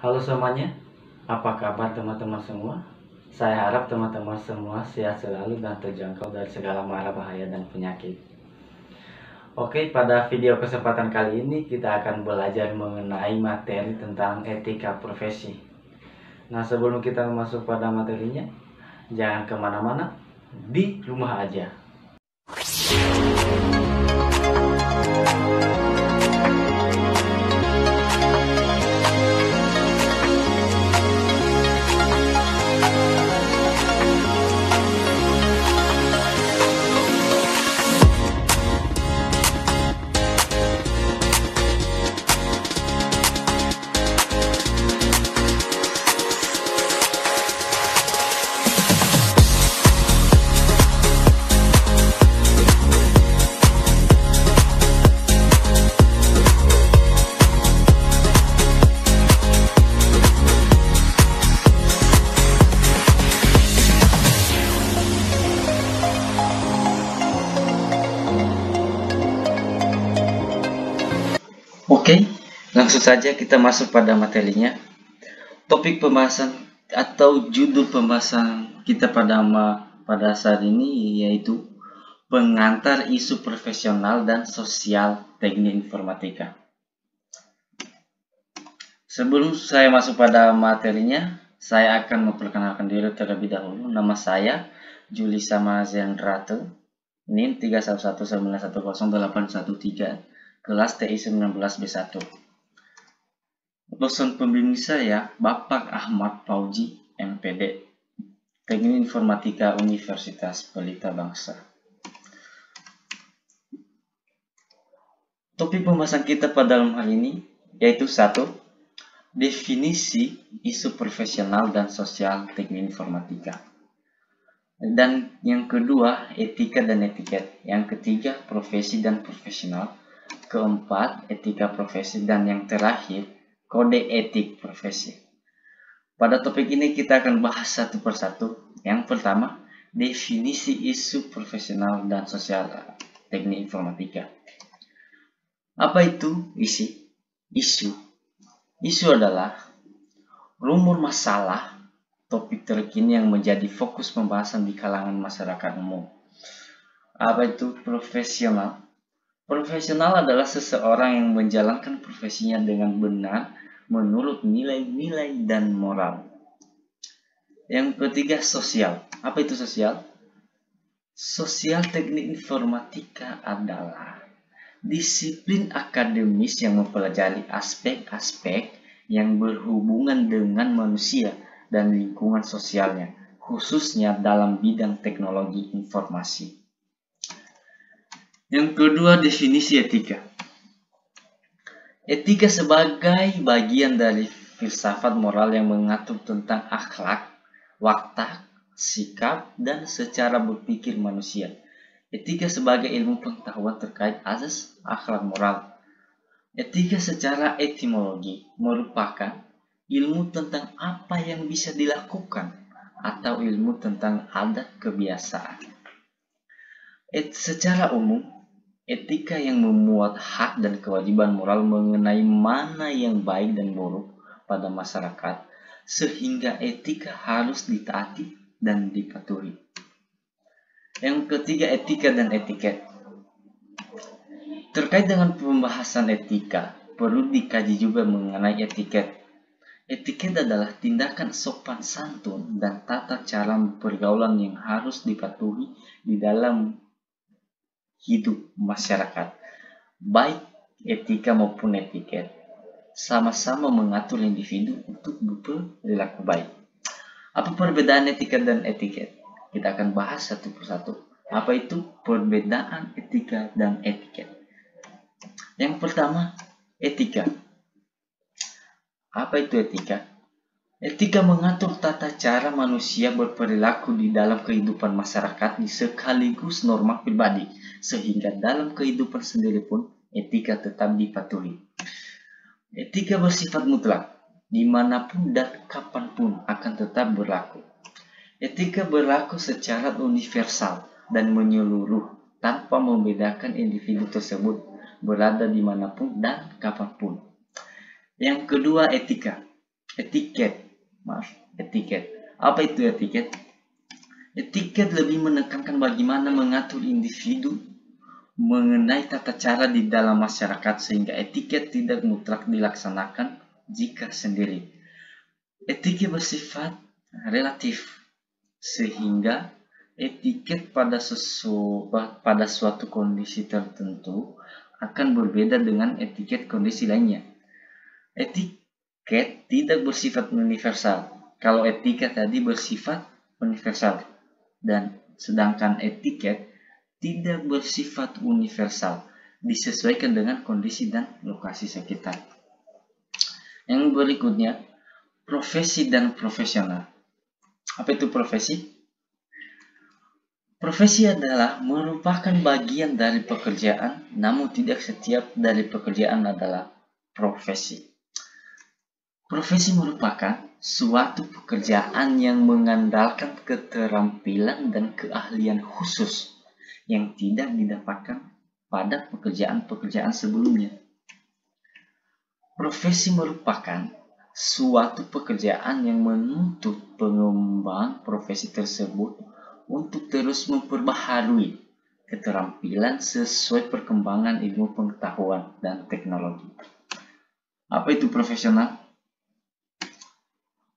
Halo semuanya, apa kabar teman-teman semua? Saya harap teman-teman semua sehat selalu dan terjangkau dari segala mara bahaya dan penyakit. Oke, pada video kesempatan kali ini kita akan belajar mengenai materi tentang etika profesi. Nah, sebelum kita masuk pada materinya, jangan kemana-mana, di rumah aja. Oke, langsung saja kita masuk pada materinya. Topik pembahasan atau judul pembahasan kita pada saat ini yaitu pengantar isu profesional dan sosial teknik informatika. Sebelum saya masuk pada materinya, saya akan memperkenalkan diri terlebih dahulu. Nama saya Julisa Mazendrato, NIM 311910813. Kelas TI 19B1. Dosen pembimbing saya Bapak Ahmad Fauji, MPD, Teknik Informatika Universitas Pelita Bangsa. Topik pembahasan kita pada dalam hal ini yaitu 1. Definisi isu profesional dan sosial teknik informatika. Dan yang kedua, etika dan etiket. Yang ketiga, profesi dan profesional. Keempat, etika profesi, dan yang terakhir, kode etik profesi. Pada topik ini kita akan bahas satu persatu. Yang pertama, definisi isu profesional dan sosial teknik informatika. Apa itu isu? Isu adalah rumor masalah, topik terkini yang menjadi fokus pembahasan di kalangan masyarakat umum. Apa itu profesional? Profesional adalah seseorang yang menjalankan profesinya dengan benar menurut nilai-nilai dan moral. Yang ketiga, sosial. Apa itu sosial? Sosial teknik informatika adalah disiplin akademis yang mempelajari aspek-aspek yang berhubungan dengan manusia dan lingkungan sosialnya, khususnya dalam bidang teknologi informasi. Yang kedua, definisi etika. Etika sebagai bagian dari filsafat moral yang mengatur tentang akhlak, watak, sikap, dan secara berpikir manusia. Etika sebagai ilmu pengetahuan terkait azas akhlak moral. Etika secara etimologi merupakan ilmu tentang apa yang bisa dilakukan atau ilmu tentang adat kebiasaan. Secara umum, etika yang memuat hak dan kewajiban moral mengenai mana yang baik dan buruk pada masyarakat, sehingga etika harus ditaati dan dipatuhi. Yang ketiga, etika dan etiket. Terkait dengan pembahasan etika, perlu dikaji juga mengenai etiket. Etiket adalah tindakan sopan santun dan tata cara pergaulan yang harus dipatuhi di dalam hidup masyarakat. Baik etika maupun etiket sama-sama mengatur individu untuk berperilaku baik. Apa perbedaan etika dan etiket? Kita akan bahas satu persatu. Apa itu perbedaan etika dan etiket? Yang pertama, etika. Apa itu etika? Etika mengatur tata cara manusia berperilaku di dalam kehidupan masyarakat sekaligus norma pribadi, sehingga dalam kehidupan sendiri pun etika tetap dipatuhi. Etika bersifat mutlak, dimanapun dan kapanpun akan tetap berlaku. Etika berlaku secara universal dan menyeluruh tanpa membedakan individu tersebut berada dimanapun dan kapanpun. Yang kedua, etika. etiket. Apa itu etiket? Etiket lebih menekankan bagaimana mengatur individu mengenai tata cara di dalam masyarakat, sehingga etiket tidak mutlak dilaksanakan jika sendiri. Etiket bersifat relatif, sehingga etiket pada suatu kondisi tertentu akan berbeda dengan etiket kondisi lainnya. Etiket tidak bersifat universal. Kalau etika tadi bersifat universal, dan sedangkan etiket tidak bersifat universal, disesuaikan dengan kondisi dan lokasi sekitar. Yang berikutnya, profesi dan profesional. Apa itu profesi? Profesi adalah merupakan bagian dari pekerjaan, namun tidak setiap dari pekerjaan adalah profesi. Profesi merupakan suatu pekerjaan yang mengandalkan keterampilan dan keahlian khusus yang tidak didapatkan pada pekerjaan-pekerjaan sebelumnya. Profesi merupakan suatu pekerjaan yang menuntut pengembang profesi tersebut untuk terus memperbaharui keterampilan sesuai perkembangan ilmu pengetahuan dan teknologi. Apa itu profesional?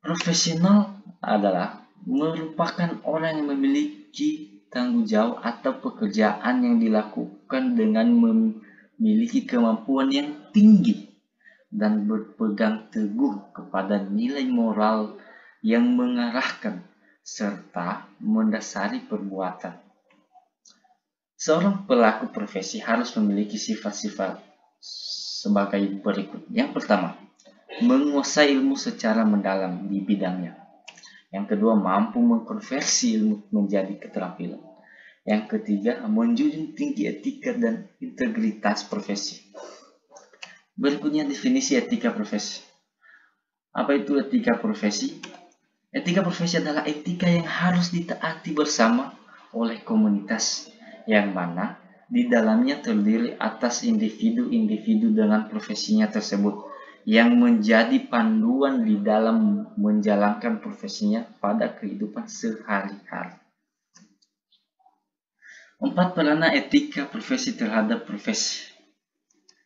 Profesional adalah merupakan orang yang memiliki tanggung jawab atau pekerjaan yang dilakukan dengan memiliki kemampuan yang tinggi dan berpegang teguh kepada nilai moral yang mengarahkan serta mendasari perbuatan. Seorang pelaku profesi harus memiliki sifat-sifat sebagai berikut. Yang pertama, menguasai ilmu secara mendalam di bidangnya. Yang kedua, mampu mengkonversi ilmu menjadi keterampilan. Yang ketiga, menjunjung tinggi etika dan integritas profesi. Berikutnya, definisi etika profesi. Apa itu etika profesi? Etika profesi adalah etika yang harus ditaati bersama oleh komunitas, yang mana di dalamnya terdiri atas individu-individu dengan profesinya tersebut, yang menjadi panduan di dalam menjalankan profesinya pada kehidupan sehari-hari. 4 peranan etika profesi terhadap profesi.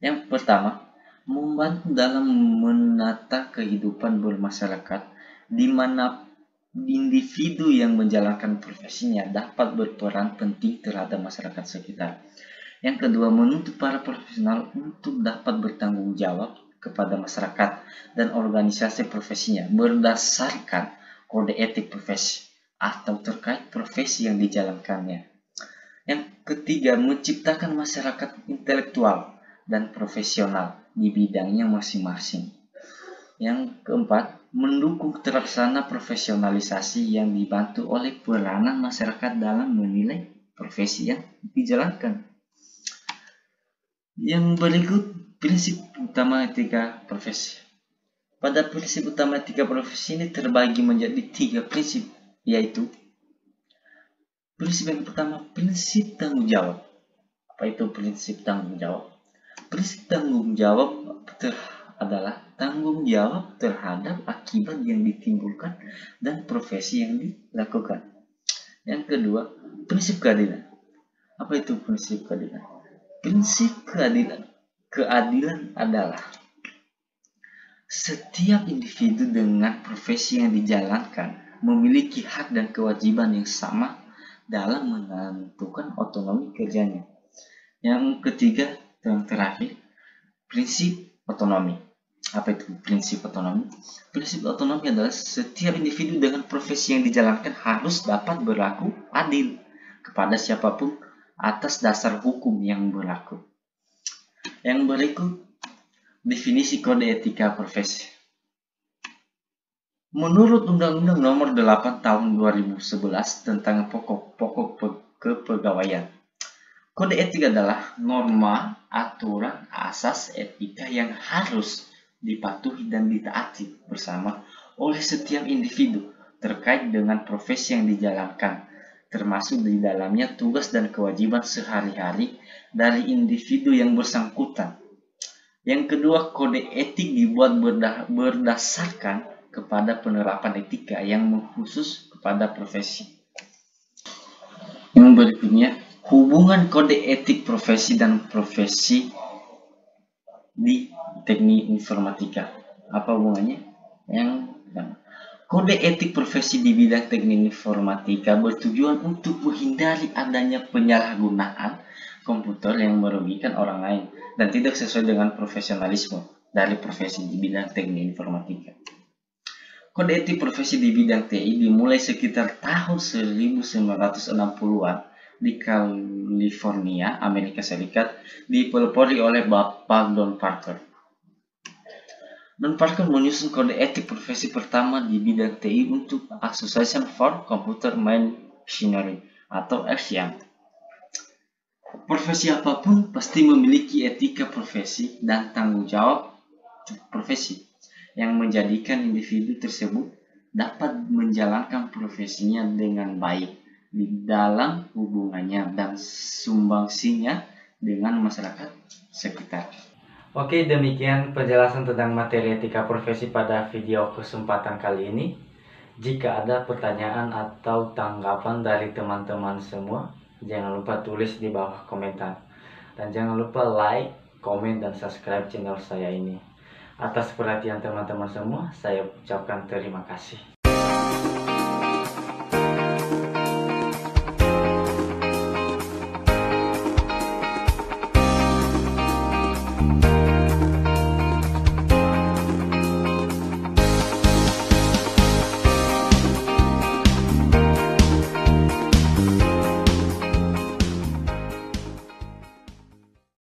Yang pertama, membantu dalam menata kehidupan bermasyarakat, di mana individu yang menjalankan profesinya dapat berperan penting terhadap masyarakat sekitar. Yang kedua, menuntut para profesional untuk dapat bertanggung jawab kepada masyarakat dan organisasi profesinya berdasarkan kode etik profesi atau terkait profesi yang dijalankannya. Yang ketiga, menciptakan masyarakat intelektual dan profesional di bidangnya masing-masing. Yang keempat, mendukung terlaksana profesionalisasi yang dibantu oleh peranan masyarakat dalam menilai profesi yang dijalankan. Yang berikut, prinsip utama etika profesi. Pada prinsip utama etika profesi ini terbagi menjadi 3 prinsip, yaitu prinsip yang pertama, prinsip tanggung jawab. Apa itu prinsip tanggung jawab? Prinsip tanggung jawab adalah tanggung jawab terhadap akibat yang ditimbulkan dan profesi yang dilakukan. Yang kedua, prinsip keadilan. Apa itu prinsip keadilan? Prinsip keadilan adalah setiap individu dengan profesi yang dijalankan memiliki hak dan kewajiban yang sama dalam menentukan otonomi kerjanya. Yang ketiga, yang terakhir, prinsip otonomi. Apa itu prinsip otonomi? Prinsip otonomi adalah setiap individu dengan profesi yang dijalankan harus dapat berlaku adil kepada siapapun atas dasar hukum yang berlaku. Yang berikut, definisi kode etika profesi. Menurut Undang-Undang Nomor 8 Tahun 2011 tentang pokok-pokok kepegawaian, kode etik adalah norma, aturan, asas etika yang harus dipatuhi dan ditaati bersama oleh setiap individu terkait dengan profesi yang dijalankan, termasuk di dalamnya tugas dan kewajiban sehari-hari dari individu yang bersangkutan. Yang kedua, kode etik dibuat berdasarkan kepada penerapan etika yang khusus kepada profesi. Yang berikutnya, hubungan kode etik profesi dan profesi di teknik informatika. Apa hubungannya? Yang pertama, kode etik profesi di bidang teknik informatika bertujuan untuk menghindari adanya penyalahgunaan komputer yang merugikan orang lain dan tidak sesuai dengan profesionalisme dari profesi di bidang teknik informatika. Kode etik profesi di bidang TI dimulai sekitar tahun 1960-an di California, Amerika Serikat, dipelopori oleh Bapak Don Parker. Don Parker menyusun kode etik profesi pertama di bidang TI untuk Association for Computer Machinery atau ASEAN. Profesi apapun pasti memiliki etika profesi dan tanggung jawab profesi yang menjadikan individu tersebut dapat menjalankan profesinya dengan baik di dalam hubungannya dan sumbangsinya dengan masyarakat sekitar. Oke, demikian penjelasan tentang materi etika profesi pada video kesempatan kali ini. Jika ada pertanyaan atau tanggapan dari teman-teman semua, jangan lupa tulis di bawah komentar. Dan jangan lupa like, komen, dan subscribe channel saya ini. Atas perhatian teman-teman semua, saya ucapkan terima kasih.